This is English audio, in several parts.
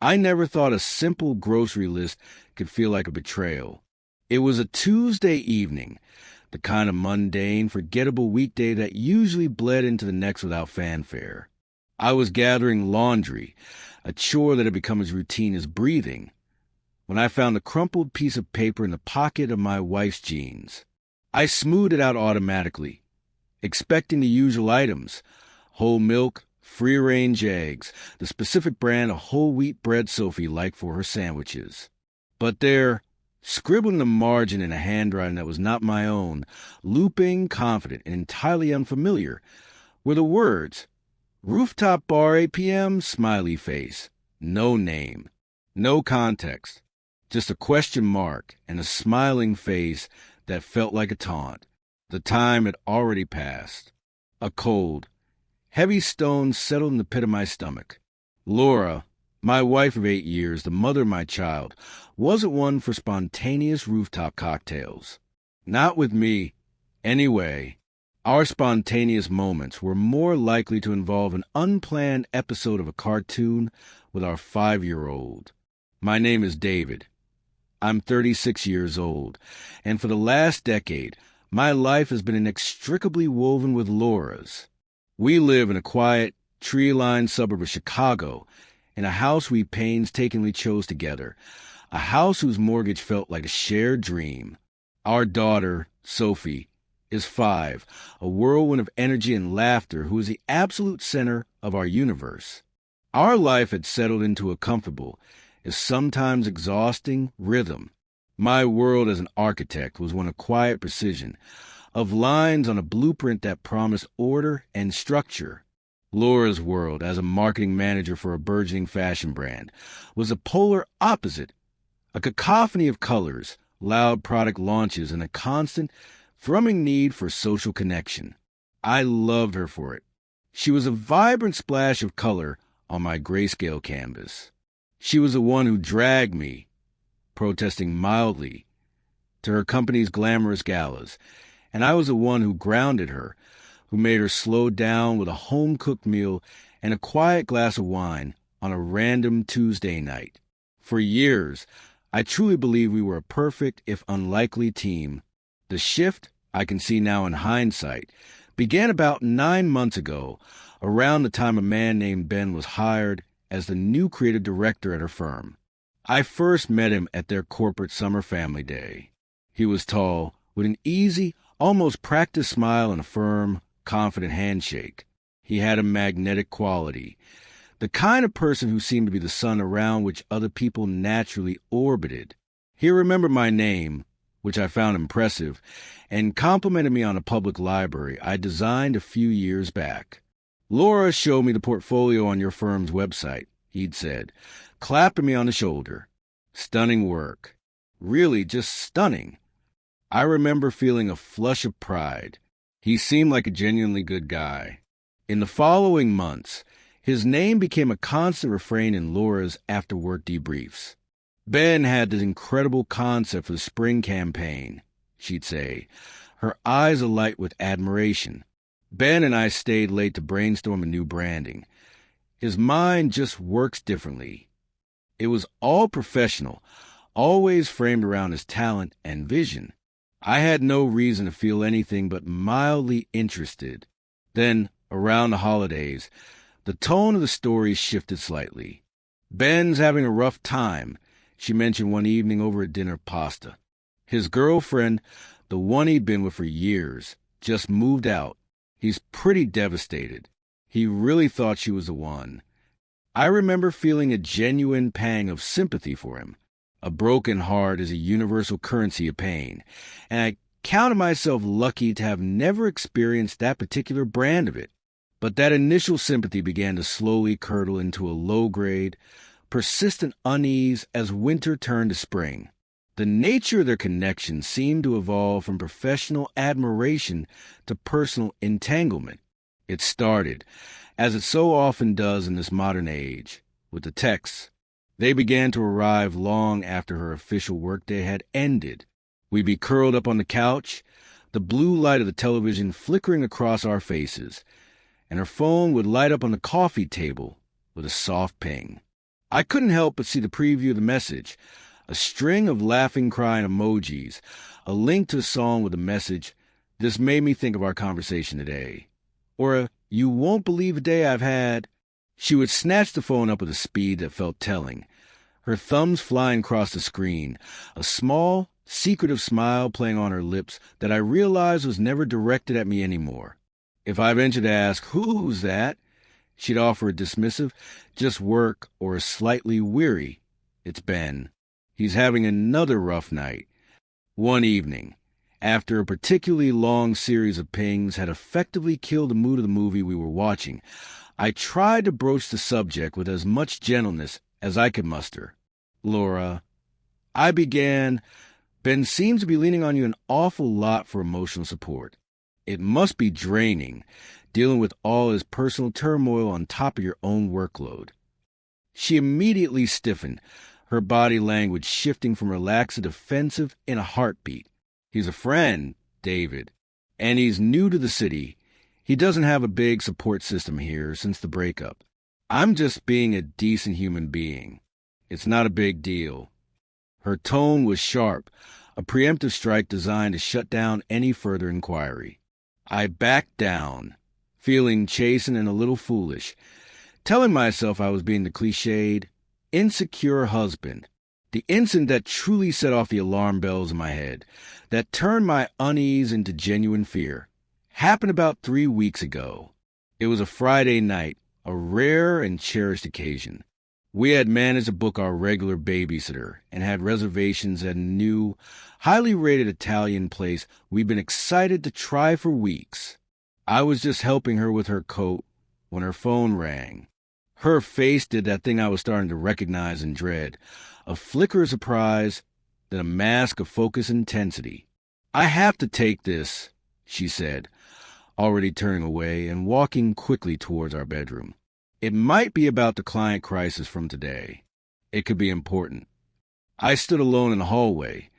I never thought a simple grocery list could feel like a betrayal. It was a Tuesday evening, the kind of mundane, forgettable weekday that usually bled into the next without fanfare. I was gathering laundry, a chore that had become as routine as breathing, when I found a crumpled piece of paper in the pocket of my wife's jeans. I smoothed it out automatically, expecting the usual items: whole milk, free-range eggs, the specific brand of whole wheat bread Sophie liked for her sandwiches. But there, scribbled in the margin in a handwriting that was not my own, looping, confident, and entirely unfamiliar, were the words, "Rooftop bar 8 p.m., smiley face." No name, no context, just a question mark and a smiling face that felt like a taunt. The time had already passed. A cold, heavy stone settled in the pit of my stomach. Laura, my wife of 8 years, the mother of my child, wasn't one for spontaneous rooftop cocktails. Not with me. Anyway, our spontaneous moments were more likely to involve an unplanned episode of a cartoon with our 5-year-old. My name is David. I'm 36 years old, and for the last decade, my life has been inextricably woven with Laura's. We live in a quiet, tree-lined suburb of Chicago, in a house we painstakingly chose together, a house whose mortgage felt like a shared dream. Our daughter, Sophie, is 5, a whirlwind of energy and laughter who is the absolute center of our universe. Our life had settled into a comfortable, if sometimes exhausting, rhythm. My world as an architect was one of quiet precision, of lines on a blueprint that promised order and structure. Laura's world, as a marketing manager for a burgeoning fashion brand, was a polar opposite, a cacophony of colors, loud product launches, and a constant, thrumming need for social connection. I loved her for it. She was a vibrant splash of color on my grayscale canvas. She was the one who dragged me, protesting mildly, to her company's glamorous galas, and I was the one who grounded her, who made her slow down with a home-cooked meal and a quiet glass of wine on a random Tuesday night. For years, I truly believed we were a perfect, if unlikely, team. The shift, I can see now in hindsight, began about 9 months ago, around the time a man named Ben was hired as the new creative director at her firm. I first met him at their corporate summer family day. He was tall, with an easy, almost practiced smile and a firm, confident handshake. He had a magnetic quality, the kind of person who seemed to be the sun around which other people naturally orbited. He remembered my name, which I found impressive, and complimented me on a public library I designed a few years back. "Laura showed me the portfolio on your firm's website," he'd said, clapping me on the shoulder. "Stunning work. Really just stunning." I remember feeling a flush of pride. He seemed like a genuinely good guy. In the following months, his name became a constant refrain in Laura's after-work debriefs. "Ben had this incredible concept for the spring campaign," she'd say, her eyes alight with admiration. "Ben and I stayed late to brainstorm a new branding. His mind just works differently." It was all professional, always framed around his talent and vision. I had no reason to feel anything but mildly interested. Then, around the holidays, the tone of the story shifted slightly. "Ben's having a rough time," she mentioned one evening over a dinner pasta. "His girlfriend, the one he'd been with for years, just moved out. He's pretty devastated. He really thought she was the one." I remember feeling a genuine pang of sympathy for him. A broken heart is a universal currency of pain, and I counted myself lucky to have never experienced that particular brand of it. But that initial sympathy began to slowly curdle into a low-grade, persistent unease as winter turned to spring. The nature of their connection seemed to evolve from professional admiration to personal entanglement. It started, as it so often does in this modern age, with the texts. They began to arrive long after her official workday had ended. We'd be curled up on the couch, the blue light of the television flickering across our faces, and her phone would light up on the coffee table with a soft ping. I couldn't help but see the preview of the message. A string of laughing, crying emojis. A link to a song with a message, "This made me think of our conversation today." Or a, "You won't believe the day I've had." She would snatch the phone up with a speed that felt telling. Her thumbs flying across the screen. A small, secretive smile playing on her lips that I realized was never directed at me anymore. If I ventured to ask, "Who's that?" she'd offer a dismissive, "Just work," or a slightly weary, "It's Ben. He's having another rough night." One evening, after a particularly long series of pings had effectively killed the mood of the movie we were watching, I tried to broach the subject with as much gentleness as I could muster. "Laura," I began, "Ben seems to be leaning on you an awful lot for emotional support. It must be draining, dealing with all his personal turmoil on top of your own workload." She immediately stiffened, her body language shifting from relaxed to defensive in a heartbeat. "He's a friend, David, and he's new to the city. He doesn't have a big support system here since the breakup. I'm just being a decent human being. It's not a big deal." Her tone was sharp, a preemptive strike designed to shut down any further inquiry. I backed down, feeling chastened and a little foolish, telling myself I was being the cliched, insecure husband. The incident that truly set off the alarm bells in my head, that turned my unease into genuine fear, happened about 3 weeks ago. It was a Friday night, a rare and cherished occasion. We had managed to book our regular babysitter and had reservations at a new, highly rated Italian place we'd been excited to try for weeks. I was just helping her with her coat when her phone rang. Her face did that thing I was starting to recognize and dread, a flicker of surprise, then a mask of focused intensity. "I have to take this," she said, already turning away and walking quickly towards our bedroom. "It might be about the client crisis from today. It could be important." I stood alone in the hallway,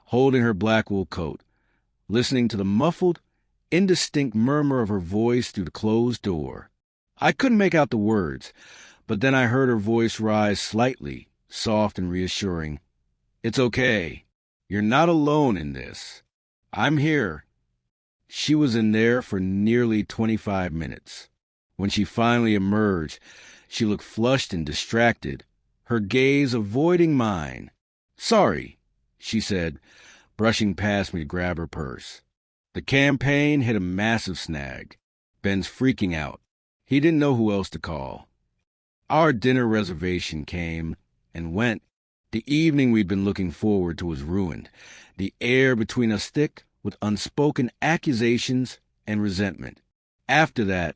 holding her black wool coat, listening to the muffled, indistinct murmur of her voice through the closed door. I couldn't make out the words, but then I heard her voice rise slightly, soft and reassuring. "It's okay. You're not alone in this. I'm here." She was in there for nearly 25 minutes. When she finally emerged, she looked flushed and distracted, her gaze avoiding mine. "Sorry," she said, brushing past me to grab her purse. The campaign hit a massive snag. Ben's freaking out. He didn't know who else to call. Our dinner reservation came and went. The evening we'd been looking forward to was ruined, the air between us thick with unspoken accusations and resentment. After that,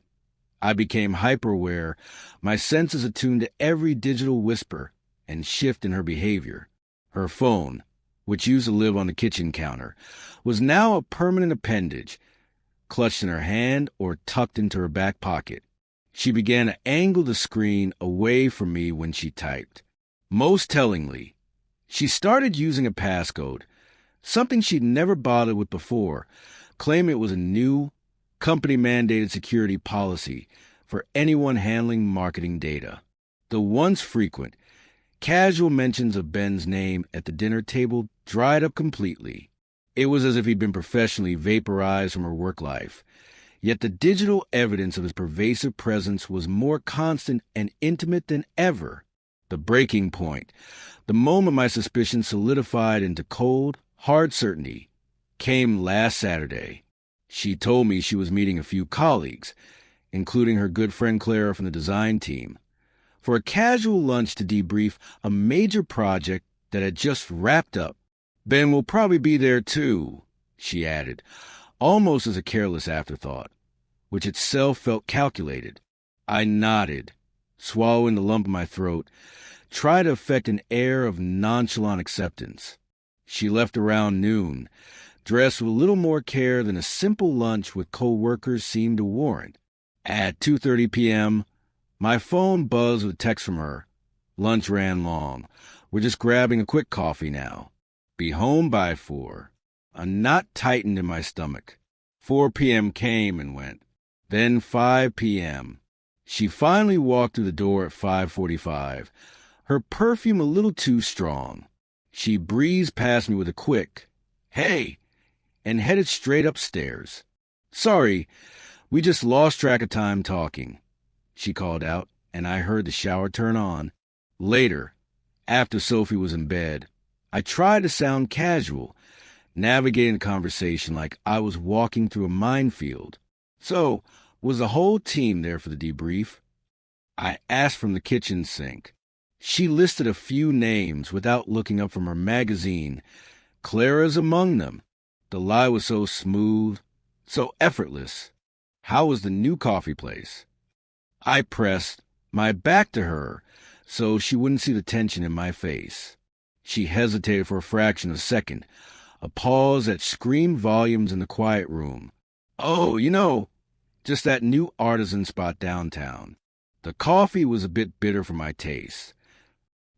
I became hyper-aware, my senses attuned to every digital whisper and shift in her behavior. Her phone, which used to live on the kitchen counter, was now a permanent appendage, clutched in her hand or tucked into her back pocket. She began to angle the screen away from me when she typed. Most tellingly, she started using a passcode, something she'd never bothered with before, claiming it was a new, company-mandated security policy for anyone handling marketing data. The once frequent, casual mentions of Ben's name at the dinner table dried up completely. It was as if he'd been professionally vaporized from her work life. Yet the digital evidence of his pervasive presence was more constant and intimate than ever. The breaking point, the moment my suspicions solidified into cold, hard certainty, came last Saturday. She told me she was meeting a few colleagues, including her good friend Clara from the design team, for a casual lunch to debrief a major project that had just wrapped up. "Ben will probably be there too," she added, almost as a careless afterthought, which itself felt calculated. I nodded, swallowing the lump in my throat, tried to affect an air of nonchalant acceptance. She left around noon, dressed with a little more care than a simple lunch with co-workers seemed to warrant. At 2:30 p.m., my phone buzzed with a text from her. "Lunch ran long. We're just grabbing a quick coffee now. Be home by 4. A knot tightened in my stomach. 4 p.m. came and went. Then 5 p.m. She finally walked through the door at 5:45, her perfume a little too strong. She breezed past me with a quick, "Hey," and headed straight upstairs. "Sorry, we just lost track of time talking," she called out, and I heard the shower turn on. Later, after Sophie was in bed, I tried to sound casual, navigating the conversation like I was walking through a minefield. "So, was the whole team there for the debrief?" I asked from the kitchen sink. She listed a few names without looking up from her magazine. Clara's among them. The lie was so smooth, so effortless. How was the new coffee place? I pressed my back to her so she wouldn't see the tension in my face. She hesitated for a fraction of a second, a pause that screamed volumes in the quiet room. "Oh, just that new artisan spot downtown." The coffee was a bit bitter for my taste.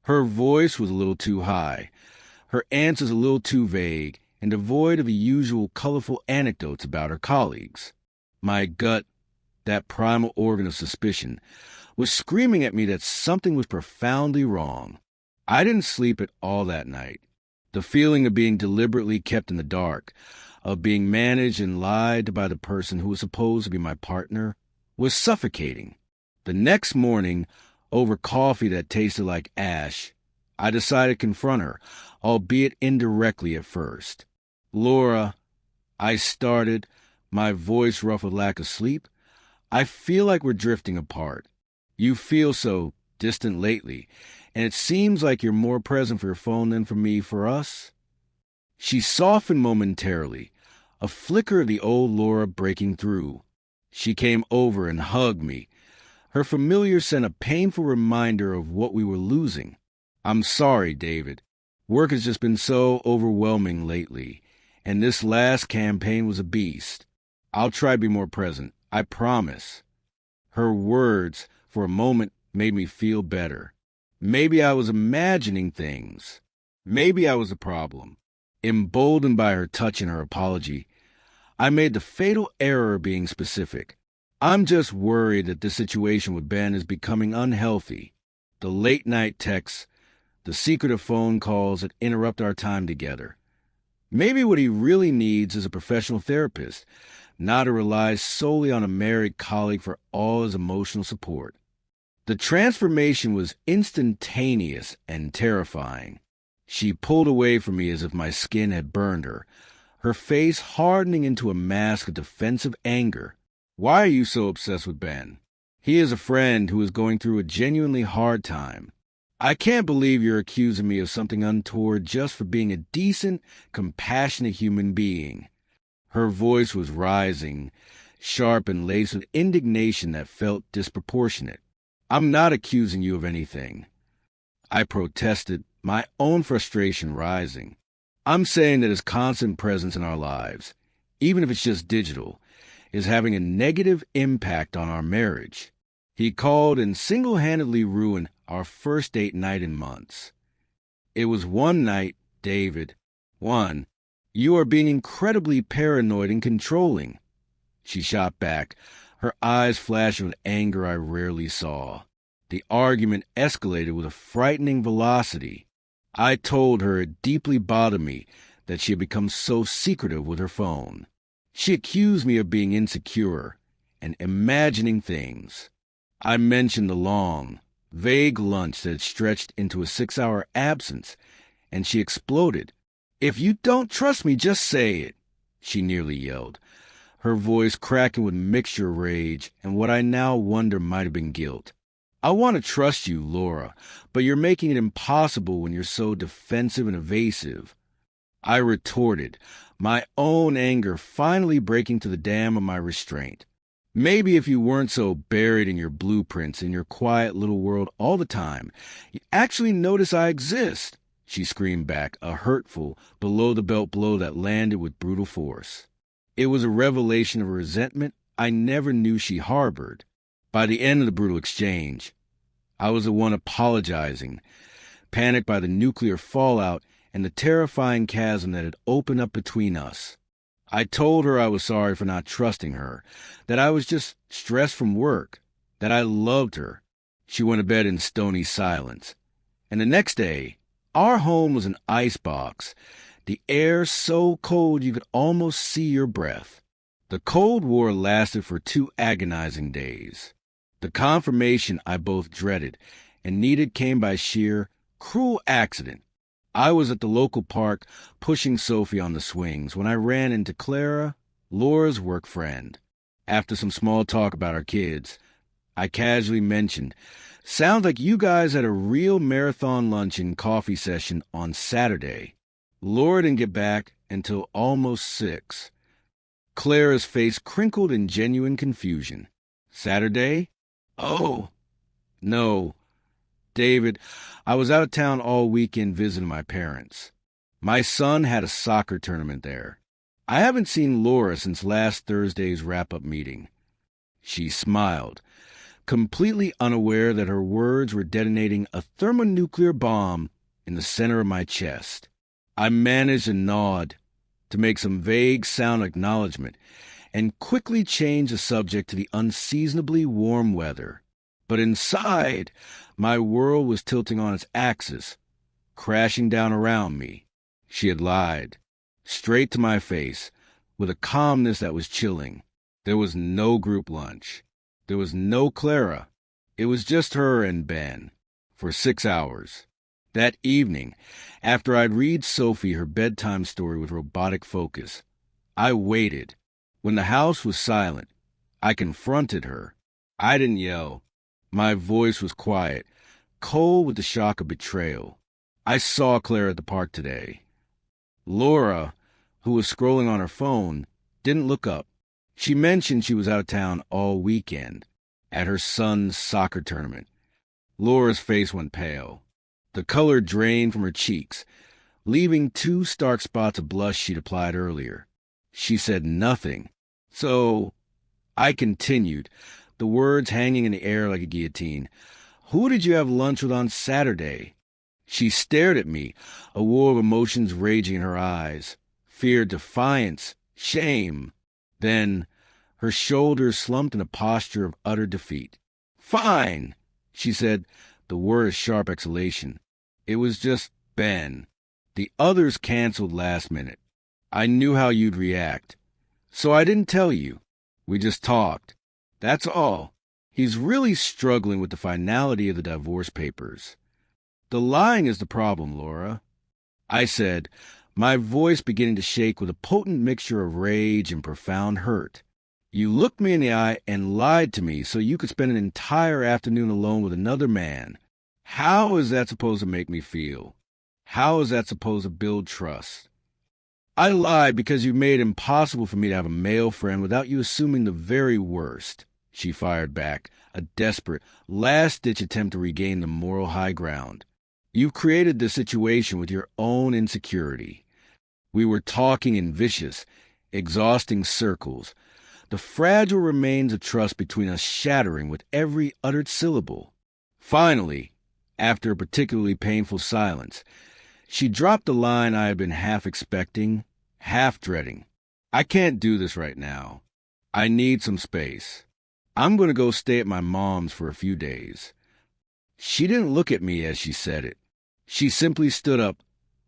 Her voice was a little too high, her answers a little too vague, and devoid of the usual colorful anecdotes about her colleagues. My gut, that primal organ of suspicion, was screaming at me that something was profoundly wrong. I didn't sleep at all that night. The feeling of being deliberately kept in the dark, of being managed and lied to by the person who was supposed to be my partner, was suffocating. The next morning, over coffee that tasted like ash, I decided to confront her, albeit indirectly at first. "Laura," I started, my voice rough with lack of sleep, "I feel like we're drifting apart. You feel so distant lately, and it seems like you're more present for your phone than for me, for us." She softened momentarily, a flicker of the old Laura breaking through. She came over and hugged me. Her familiar sent a painful reminder of what we were losing. "I'm sorry, David. Work has just been so overwhelming lately, and this last campaign was a beast. I'll try to be more present, I promise." Her words, for a moment, made me feel better. Maybe I was imagining things. Maybe I was the problem. Emboldened by her touch and her apology, I made the fatal error of being specific. "I'm just worried that this situation with Ben is becoming unhealthy. The late-night texts, the secretive phone calls that interrupt our time together. Maybe what he really needs is a professional therapist, not to rely solely on a married colleague for all his emotional support." The transformation was instantaneous and terrifying. She pulled away from me as if my skin had burned her, her face hardening into a mask of defensive anger. "Why are you so obsessed with Ben? He is a friend who is going through a genuinely hard time. I can't believe you're accusing me of something untoward just for being a decent, compassionate human being." Her voice was rising, sharp and laced with indignation that felt disproportionate. "I'm not accusing you of anything," I protested, my own frustration rising. "I'm saying that his constant presence in our lives, even if it's just digital, is having a negative impact on our marriage. He called and single-handedly ruined our first date night in months. It was one night, David. One. You are being incredibly paranoid and controlling." She shot back, her eyes flashing with anger I rarely saw. The argument escalated with a frightening velocity. I told her it deeply bothered me that she had become so secretive with her phone. She accused me of being insecure and imagining things. I mentioned the long, vague lunch that had stretched into a 6-hour absence, and she exploded. "If you don't trust me, just say it," she nearly yelled, her voice cracking with mixture of rage and what I now wonder might have been guilt. "I want to trust you, Laura, but you're making it impossible when you're so defensive and evasive." I retorted, my own anger finally breaking to the dam of my restraint. "Maybe if you weren't so buried in your blueprints in your quiet little world all the time, you'd actually notice I exist," she screamed back, a hurtful, below-the-belt blow that landed with brutal force. It was a revelation of a resentment I never knew she harbored. By the end of the brutal exchange, I was the one apologizing, panicked by the nuclear fallout and the terrifying chasm that had opened up between us. I told her I was sorry for not trusting her, that I was just stressed from work, that I loved her. She went to bed in stony silence, And the next day, our home was an icebox, the air so cold you could almost see your breath. The Cold War lasted for 2 agonizing days. The confirmation I both dreaded and needed came by sheer, cruel accident. I was at the local park pushing Sophie on the swings when I ran into Clara, Laura's work friend. After some small talk about our kids, I casually mentioned, "Sounds like you guys had a real marathon lunch and coffee session on Saturday." Laura didn't get back until almost 6. Clara's face crinkled in genuine confusion. "Saturday? Oh, no. David, I was out of town all weekend visiting my parents. My son had a soccer tournament there. I haven't seen Laura since last Thursday's wrap-up meeting." She smiled, completely unaware that her words were detonating a thermonuclear bomb in the center of my chest. I managed a nod to make some vague sound acknowledgement and quickly changed the subject to the unseasonably warm weather. But inside, my world was tilting on its axis, crashing down around me. She had lied, straight to my face, with a calmness that was chilling. There was no group lunch. There was no Clara. It was just her and Ben, for 6 hours. That evening, after I'd read Sophie her bedtime story with robotic focus, I waited. When the house was silent, I confronted her. I didn't yell. My voice was quiet, cold with the shock of betrayal. "I saw Clara at the park today." Laura, who was scrolling on her phone, didn't look up. She mentioned she was out of town all weekend, at her son's soccer tournament. Laura's face went pale. The color drained from her cheeks, leaving 2 stark spots of blush she'd applied earlier. She said nothing. So I continued, the words hanging in the air like a guillotine. "Who did you have lunch with on Saturday?" She stared at me, a war of emotions raging in her eyes. Fear, defiance, shame. Then her shoulders slumped in a posture of utter defeat. "Fine," she said, the word a sharp exhalation. "It was just Ben. The others canceled last minute. I knew how you'd react. So I didn't tell you. We just talked. That's all." He's really struggling with the finality of the divorce papers. "The lying is the problem, Laura," I said, my voice beginning to shake with a potent mixture of rage and profound hurt. "You looked me in the eye and lied to me so you could spend an entire afternoon alone with another man. How is that supposed to make me feel? How is that supposed to build trust?" "I lied because you made it impossible for me to have a male friend without you assuming the very worst," she fired back, a desperate, last-ditch attempt to regain the moral high ground. "You've created this situation with your own insecurity. We were talking in vicious, exhausting circles, the fragile remains of trust between us shattering with every uttered syllable." Finally, after a particularly painful silence, she dropped the line I had been half expecting, half dreading. "I can't do this right now. I need some space. I'm going to go stay at my mom's for a few days." She didn't look at me as she said it. She simply stood up,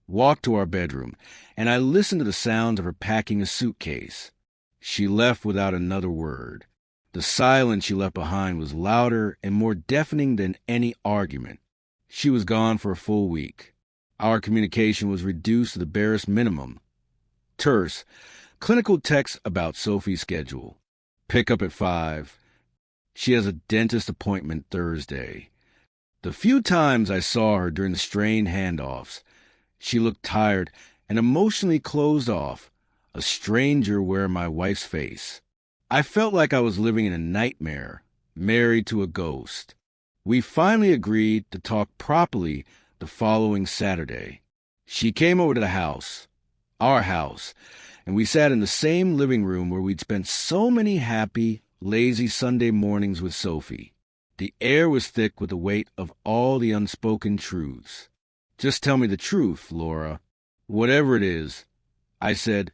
walked to our bedroom, and I listened to the sounds of her packing a suitcase. She left without another word. The silence she left behind was louder and more deafening than any argument. She was gone for a full week. Our communication was reduced to the barest minimum. Terse, clinical text about Sophie's schedule. Pick up at 5. She has a dentist appointment Thursday. The few times I saw her during the strained handoffs, she looked tired and emotionally closed off, a stranger wearing my wife's face. I felt like I was living in a nightmare, married to a ghost. We finally agreed to talk properly the following Saturday. She came over to the house, our house, and we sat in the same living room where we'd spent so many happy, lazy Sunday mornings with Sophie. The air was thick with the weight of all the unspoken truths. "Just tell me the truth, Laura. Whatever it is," I said,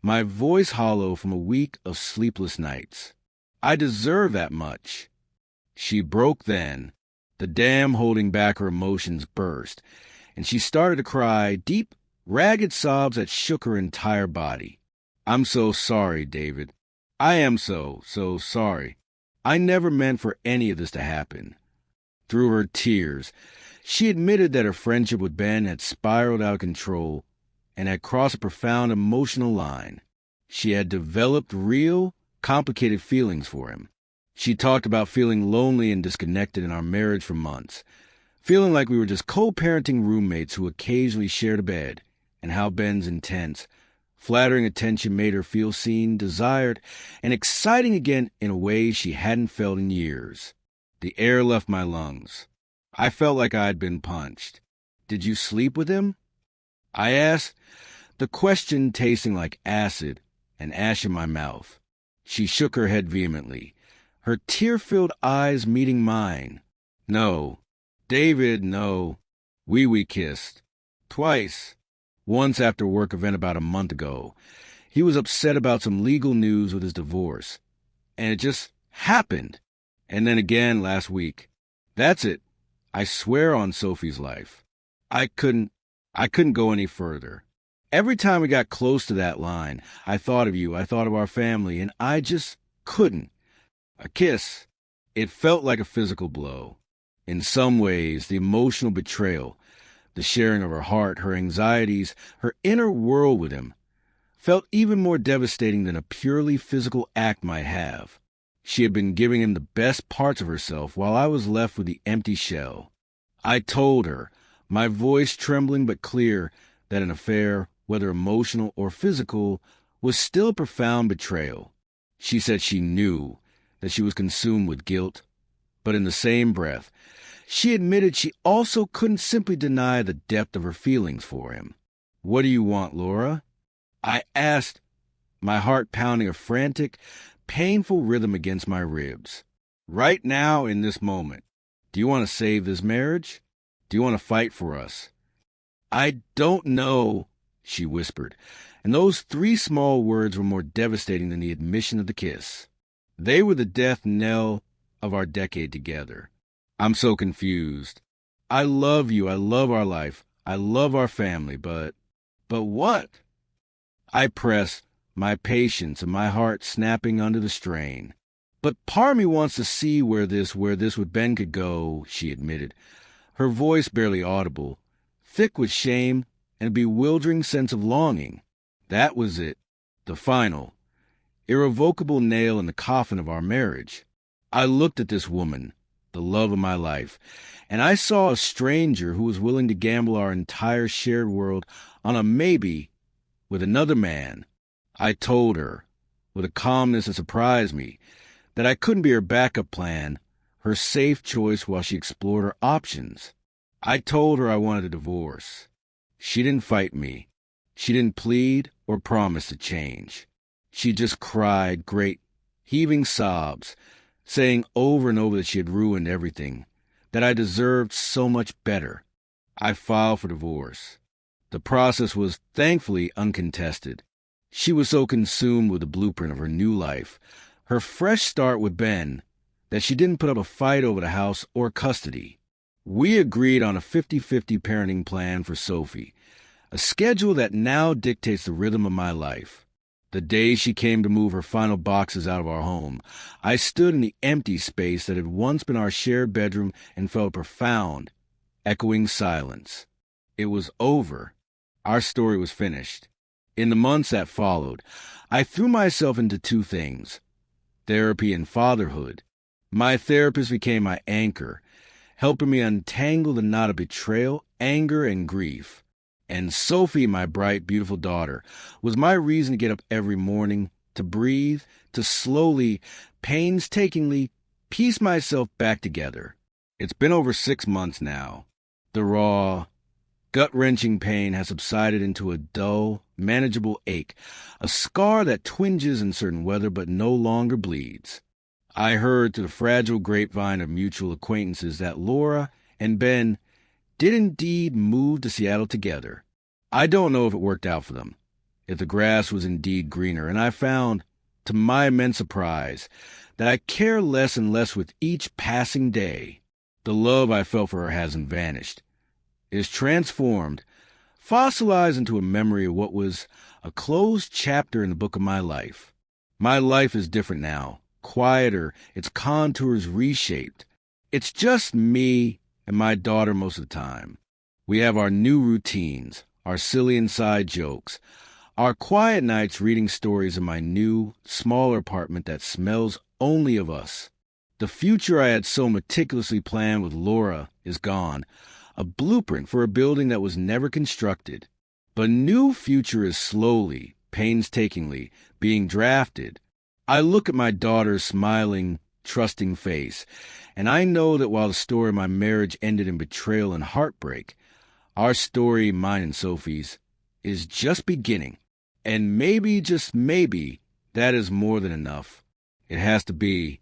my voice hollow from a week of sleepless nights. "I deserve that much." She broke then, The dam holding back her emotions burst, and she started to cry, deep, ragged sobs that shook her entire body. "I'm so sorry, David. I am so sorry. I never meant for any of this to happen." Through her tears, she admitted that her friendship with Ben had spiraled out of control and had crossed a profound emotional line. She had developed real, complicated feelings for him. She talked about feeling lonely and disconnected in our marriage for months, feeling like we were just co-parenting roommates who occasionally shared a bed, and how Ben's intense, flattering attention made her feel seen, desired, and exciting again in a way she hadn't felt in years. The air left my lungs. I felt like I had been punched. "Did you sleep with him?" I asked, the question tasting like acid and ash in my mouth. She shook her head vehemently, her tear-filled eyes meeting mine. "No, David, no. We kissed. Twice. Once after a work event about a month ago. He was upset about some legal news with his divorce. And it just happened. And then again last week. That's it. I swear on Sophie's life. I couldn't go any further. Every time we got close to that line, I thought of you, I thought of our family, and I just couldn't. A kiss. It felt like a physical blow. In some ways, the emotional betrayal, the sharing of her heart, her anxieties, her inner world with him, felt even more devastating than a purely physical act might have. She had been giving him the best parts of herself while I was left with the empty shell. I told her, my voice trembling but clear, that an affair, whether emotional or physical, was still a profound betrayal. She said she knew, that she was consumed with guilt, but in the same breath, she admitted she also couldn't simply deny the depth of her feelings for him. "What do you want, Laura?" I asked, my heart pounding a frantic, painful rhythm against my ribs. "Right now, in this moment, do you want to save this marriage? Do you want to fight for us?" "I don't know," she whispered, and those 3 small words were more devastating than the admission of the kiss. They were the death knell of our decade together. "I'm so confused. I love you. I love our life. I love our family, but what?" I pressed, my patience and my heart snapping under the strain. "But part of me wants to see where this with Ben could go," she admitted, her voice barely audible, thick with shame and a bewildering sense of longing. That was it, the final, irrevocable nail in the coffin of our marriage. I looked at this woman, the love of my life, and I saw a stranger who was willing to gamble our entire shared world on a maybe with another man. I told her, with a calmness that surprised me, that I couldn't be her backup plan, her safe choice while she explored her options. I told her I wanted a divorce. She didn't fight me. She didn't plead or promise to change. She just cried great, heaving sobs, saying over and over that she had ruined everything, that I deserved so much better. I filed for divorce. The process was thankfully uncontested. She was so consumed with the blueprint of her new life, her fresh start with Ben, that she didn't put up a fight over the house or custody. We agreed on a 50-50 parenting plan for Sophie, a schedule that now dictates the rhythm of my life. The day she came to move her final boxes out of our home, I stood in the empty space that had once been our shared bedroom and felt a profound, echoing silence. It was over. Our story was finished. In the months that followed, I threw myself into 2 things: therapy and fatherhood. My therapist became my anchor, helping me untangle the knot of betrayal, anger, and grief. And Sophie, my bright, beautiful daughter, was my reason to get up every morning, to breathe, to slowly, painstakingly piece myself back together. It's been over 6 months now. The raw, gut-wrenching pain has subsided into a dull, manageable ache, a scar that twinges in certain weather but no longer bleeds. I heard through the fragile grapevine of mutual acquaintances that Laura and Ben did indeed move to Seattle together. I don't know if it worked out for them, if the grass was indeed greener, and I found, to my immense surprise, that I care less and less with each passing day. The love I felt for her hasn't vanished. It is transformed, fossilized into a memory of what was a closed chapter in the book of my life. My life is different now, quieter, its contours reshaped. It's just me and my daughter most of the time. We have our new routines, our silly inside jokes, our quiet nights reading stories in my new, smaller apartment that smells only of us. The future I had so meticulously planned with Laura is gone, a blueprint for a building that was never constructed. But a new future is slowly, painstakingly, being drafted. I look at my daughter's smiling, trusting face, and I know that while the story of my marriage ended in betrayal and heartbreak, our story, mine and Sophie's, is just beginning. And maybe, just maybe, that is more than enough. It has to be.